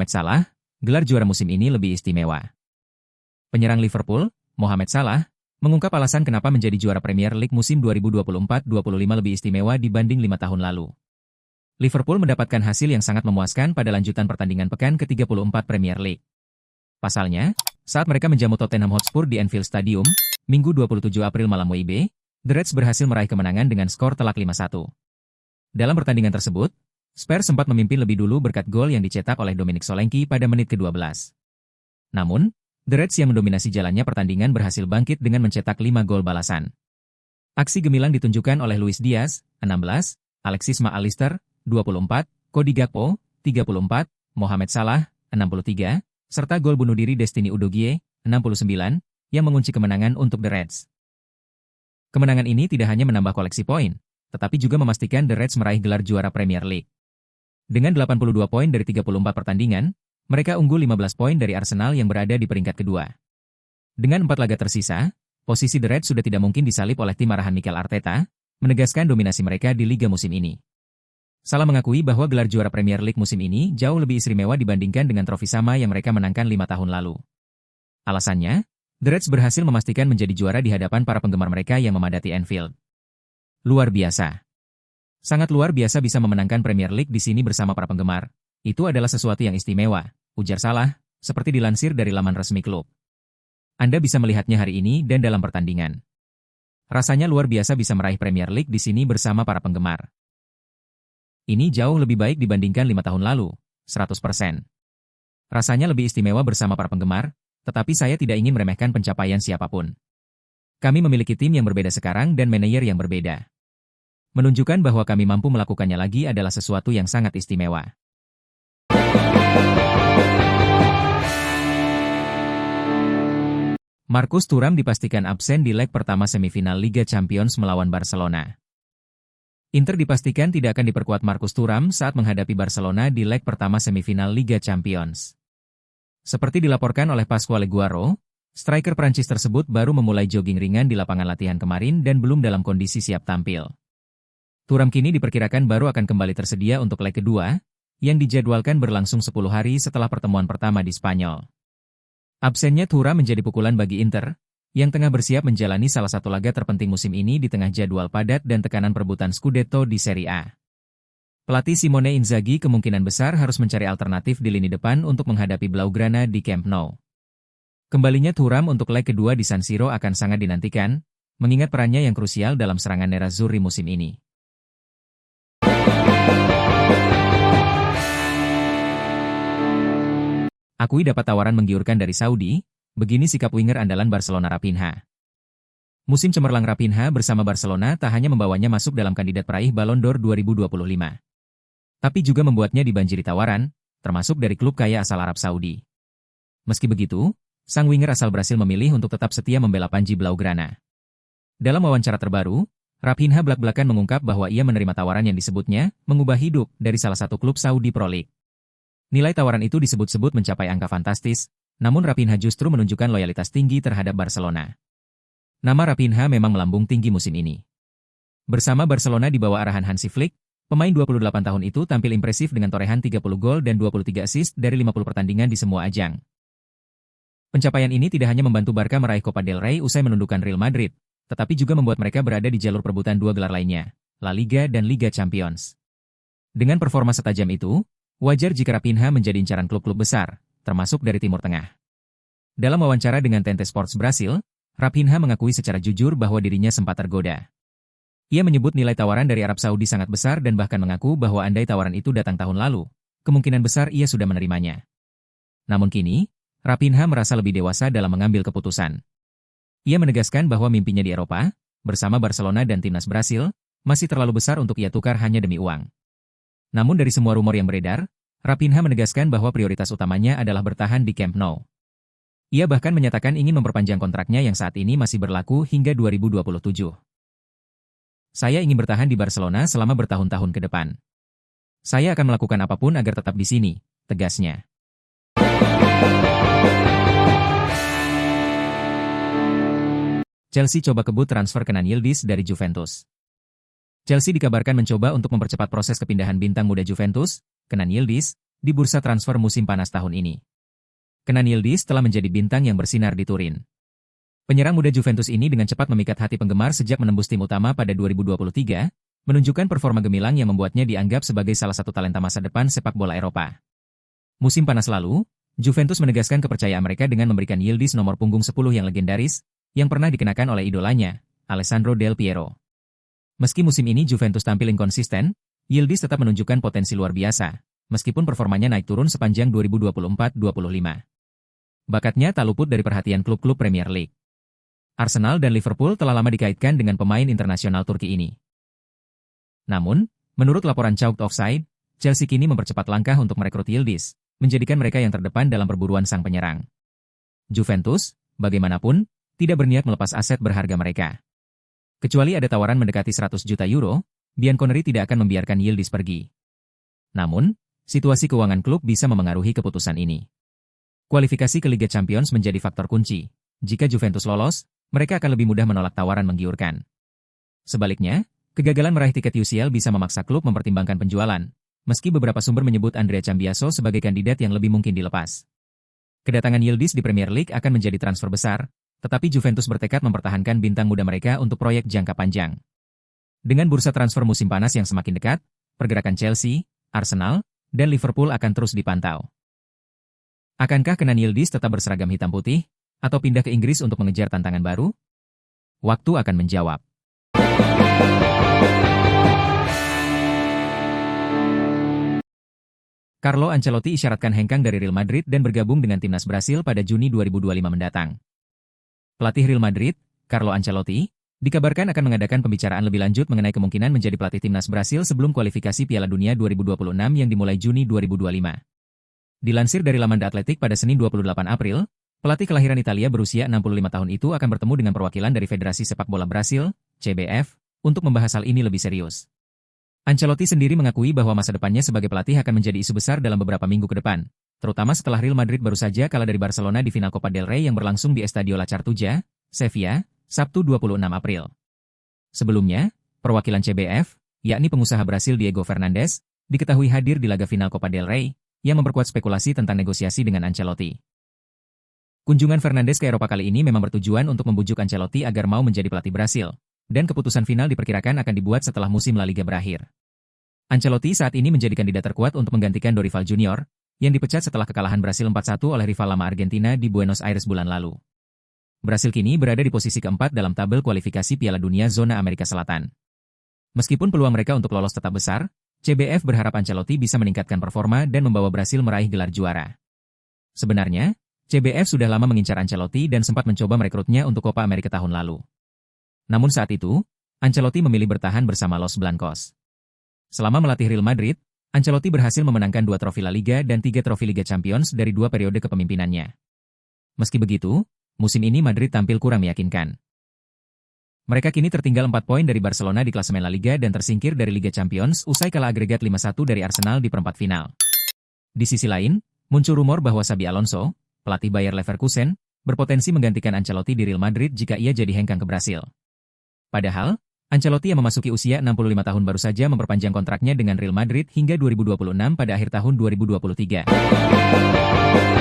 Mohamed Salah, gelar juara musim ini lebih istimewa. Penyerang Liverpool, Mohamed Salah, mengungkap alasan kenapa menjadi juara Premier League musim 2024-25 lebih istimewa dibanding 5 tahun lalu. Liverpool mendapatkan hasil yang sangat memuaskan pada lanjutan pertandingan pekan ke-34 Premier League. Pasalnya, saat mereka menjamu Tottenham Hotspur di Anfield Stadium, Minggu 27 April malam WIB, The Reds berhasil meraih kemenangan dengan skor telak 5-1. Dalam pertandingan tersebut, Spurs sempat memimpin lebih dulu berkat gol yang dicetak oleh Dominic Solanke pada menit ke-12. Namun, The Reds yang mendominasi jalannya pertandingan berhasil bangkit dengan mencetak 5 gol balasan. Aksi gemilang ditunjukkan oleh Luis Diaz, 16, Alexis McAllister, 24, Cody Gakpo, 34, Mohamed Salah, 63, serta gol bunuh diri Destiny Udogie, 69, yang mengunci kemenangan untuk The Reds. Kemenangan ini tidak hanya menambah koleksi poin, tetapi juga memastikan The Reds meraih gelar juara Premier League. Dengan 82 poin dari 34 pertandingan, mereka unggul 15 poin dari Arsenal yang berada di peringkat kedua. Dengan 4 laga tersisa, posisi The Reds sudah tidak mungkin disalip oleh tim arahan Mikel Arteta, menegaskan dominasi mereka di liga musim ini. Salah mengakui bahwa gelar juara Premier League musim ini jauh lebih istimewa dibandingkan dengan trofi sama yang mereka menangkan 5 tahun lalu. Alasannya, The Reds berhasil memastikan menjadi juara di hadapan para penggemar mereka yang memadati Anfield. Luar biasa. Sangat luar biasa bisa memenangkan Premier League di sini bersama para penggemar. Itu adalah sesuatu yang istimewa, ujar Salah, seperti dilansir dari laman resmi klub. Anda bisa melihatnya hari ini dan dalam pertandingan. Rasanya luar biasa bisa meraih Premier League di sini bersama para penggemar. Ini jauh lebih baik dibandingkan 5 tahun lalu, 100%. Rasanya lebih istimewa bersama para penggemar, tetapi saya tidak ingin meremehkan pencapaian siapapun. Kami memiliki tim yang berbeda sekarang dan manajer yang berbeda. Menunjukkan bahwa kami mampu melakukannya lagi adalah sesuatu yang sangat istimewa. Marcus Thuram dipastikan absen di leg pertama semifinal Liga Champions melawan Barcelona. Inter dipastikan tidak akan diperkuat Marcus Thuram saat menghadapi Barcelona di leg pertama semifinal Liga Champions. Seperti dilaporkan oleh Pasquale Guaro, striker Prancis tersebut baru memulai jogging ringan di lapangan latihan kemarin dan belum dalam kondisi siap tampil. Thuram kini diperkirakan baru akan kembali tersedia untuk leg kedua, yang dijadwalkan berlangsung 10 hari setelah pertemuan pertama di Spanyol. Absennya Thuram menjadi pukulan bagi Inter, yang tengah bersiap menjalani salah satu laga terpenting musim ini di tengah jadwal padat dan tekanan perebutan Scudetto di Serie A. Pelatih Simone Inzaghi kemungkinan besar harus mencari alternatif di lini depan untuk menghadapi Blaugrana di Camp Nou. Kembalinya Thuram untuk leg kedua di San Siro akan sangat dinantikan, mengingat perannya yang krusial dalam serangan Nerazzurri musim ini. Akui dapat tawaran menggiurkan dari Saudi, begini sikap winger andalan Barcelona Raphinha. Musim cemerlang Raphinha bersama Barcelona tak hanya membawanya masuk dalam kandidat peraih Ballon d'Or 2025. Tapi juga membuatnya dibanjiri tawaran, termasuk dari klub kaya asal Arab Saudi. Meski begitu, sang winger asal Brasil memilih untuk tetap setia membela Panji Blaugrana. Dalam wawancara terbaru, Raphinha belak-belakan mengungkap bahwa ia menerima tawaran yang disebutnya mengubah hidup dari salah satu klub Saudi Pro League. Nilai tawaran itu disebut-sebut mencapai angka fantastis, namun Raphinha justru menunjukkan loyalitas tinggi terhadap Barcelona. Nama Raphinha memang melambung tinggi musim ini. Bersama Barcelona di bawah arahan Hansi Flick, pemain 28 tahun itu tampil impresif dengan torehan 30 gol dan 23 assist dari 50 pertandingan di semua ajang. Pencapaian ini tidak hanya membantu Barca meraih Copa del Rey usai menundukkan Real Madrid, tetapi juga membuat mereka berada di jalur perebutan 2 gelar lainnya, La Liga dan Liga Champions. Dengan performa setajam itu, wajar jika Raphinha menjadi incaran klub-klub besar, termasuk dari Timur Tengah. Dalam wawancara dengan TNT Sports Brasil, Raphinha mengakui secara jujur bahwa dirinya sempat tergoda. Ia menyebut nilai tawaran dari Arab Saudi sangat besar dan bahkan mengaku bahwa andai tawaran itu datang tahun lalu, kemungkinan besar ia sudah menerimanya. Namun kini, Raphinha merasa lebih dewasa dalam mengambil keputusan. Ia menegaskan bahwa mimpinya di Eropa, bersama Barcelona dan timnas Brasil, masih terlalu besar untuk ia tukar hanya demi uang. Namun dari semua rumor yang beredar, Raphinha menegaskan bahwa prioritas utamanya adalah bertahan di Camp Nou. Ia bahkan menyatakan ingin memperpanjang kontraknya yang saat ini masih berlaku hingga 2027. Saya ingin bertahan di Barcelona selama bertahun-tahun ke depan. Saya akan melakukan apapun agar tetap di sini, tegasnya. Chelsea coba kebut transfer Kenan Yildiz dari Juventus. Chelsea dikabarkan mencoba untuk mempercepat proses kepindahan bintang muda Juventus, Kenan Yildiz, di bursa transfer musim panas tahun ini. Kenan Yildiz telah menjadi bintang yang bersinar di Turin. Penyerang muda Juventus ini dengan cepat memikat hati penggemar sejak menembus tim utama pada 2023, menunjukkan performa gemilang yang membuatnya dianggap sebagai salah satu talenta masa depan sepak bola Eropa. Musim panas lalu, Juventus menegaskan kepercayaan mereka dengan memberikan Yildiz nomor punggung 10 yang legendaris, yang pernah dikenakan oleh idolanya, Alessandro Del Piero. Meski musim ini Juventus tampil inkonsisten, Yildiz tetap menunjukkan potensi luar biasa, meskipun performanya naik turun sepanjang 2024-25. Bakatnya tak luput dari perhatian klub-klub Premier League. Arsenal dan Liverpool telah lama dikaitkan dengan pemain internasional Turki ini. Namun, menurut laporan Chalked Offside, Chelsea kini mempercepat langkah untuk merekrut Yildiz, menjadikan mereka yang terdepan dalam perburuan sang penyerang. Juventus, bagaimanapun, tidak berniat melepas aset berharga mereka. Kecuali ada tawaran mendekati 100 juta euro, Bianconeri tidak akan membiarkan Yildiz pergi. Namun, situasi keuangan klub bisa memengaruhi keputusan ini. Kualifikasi ke Liga Champions menjadi faktor kunci. Jika Juventus lolos, mereka akan lebih mudah menolak tawaran menggiurkan. Sebaliknya, kegagalan meraih tiket UCL bisa memaksa klub mempertimbangkan penjualan, meski beberapa sumber menyebut Andrea Cambiaso sebagai kandidat yang lebih mungkin dilepas. Kedatangan Yildiz di Premier League akan menjadi transfer besar, tetapi Juventus bertekad mempertahankan bintang muda mereka untuk proyek jangka panjang. Dengan bursa transfer musim panas yang semakin dekat, pergerakan Chelsea, Arsenal, dan Liverpool akan terus dipantau. Akankah Kenan Yildiz tetap berseragam hitam putih, atau pindah ke Inggris untuk mengejar tantangan baru? Waktu akan menjawab. Carlo Ancelotti isyaratkan hengkang dari Real Madrid dan bergabung dengan timnas Brasil pada Juni 2025 mendatang. Pelatih Real Madrid, Carlo Ancelotti, dikabarkan akan mengadakan pembicaraan lebih lanjut mengenai kemungkinan menjadi pelatih timnas Brasil sebelum kualifikasi Piala Dunia 2026 yang dimulai Juni 2025. Dilansir dari laman The Athletic pada Senin 28 April, pelatih kelahiran Italia berusia 65 tahun itu akan bertemu dengan perwakilan dari Federasi Sepak Bola Brasil, CBF, untuk membahas hal ini lebih serius. Ancelotti sendiri mengakui bahwa masa depannya sebagai pelatih akan menjadi isu besar dalam beberapa minggu ke depan, terutama setelah Real Madrid baru saja kalah dari Barcelona di final Copa del Rey yang berlangsung di Estadio La Cartuja, Sevilla, Sabtu 26 April. Sebelumnya, perwakilan CBF, yakni pengusaha Brasil Diego Fernandes, diketahui hadir di laga final Copa del Rey, yang memperkuat spekulasi tentang negosiasi dengan Ancelotti. Kunjungan Fernandes ke Eropa kali ini memang bertujuan untuk membujuk Ancelotti agar mau menjadi pelatih Brasil, dan keputusan final diperkirakan akan dibuat setelah musim La Liga berakhir. Ancelotti saat ini menjadi kandidat terkuat untuk menggantikan Dorival Junior, yang dipecat setelah kekalahan Brasil 4-1 oleh rival lama Argentina di Buenos Aires bulan lalu. Brasil kini berada di posisi keempat dalam tabel kualifikasi Piala Dunia zona Amerika Selatan. Meskipun peluang mereka untuk lolos tetap besar, CBF berharap Ancelotti bisa meningkatkan performa dan membawa Brasil meraih gelar juara. Sebenarnya, CBF sudah lama mengincar Ancelotti dan sempat mencoba merekrutnya untuk Copa America tahun lalu. Namun saat itu, Ancelotti memilih bertahan bersama Los Blancos. Selama melatih Real Madrid, Ancelotti berhasil memenangkan 2 trofi La Liga dan 3 trofi Liga Champions dari 2 periode kepemimpinannya. Meski begitu, musim ini Madrid tampil kurang meyakinkan. Mereka kini tertinggal 4 poin dari Barcelona di klasemen La Liga dan tersingkir dari Liga Champions usai kalah agregat 5-1 dari Arsenal di perempat final. Di sisi lain, muncul rumor bahwa Xabi Alonso, pelatih Bayer Leverkusen, berpotensi menggantikan Ancelotti di Real Madrid jika ia jadi hengkang ke Brasil. Padahal, Ancelotti yang memasuki usia 65 tahun baru saja memperpanjang kontraknya dengan Real Madrid hingga 2026 pada akhir tahun 2023.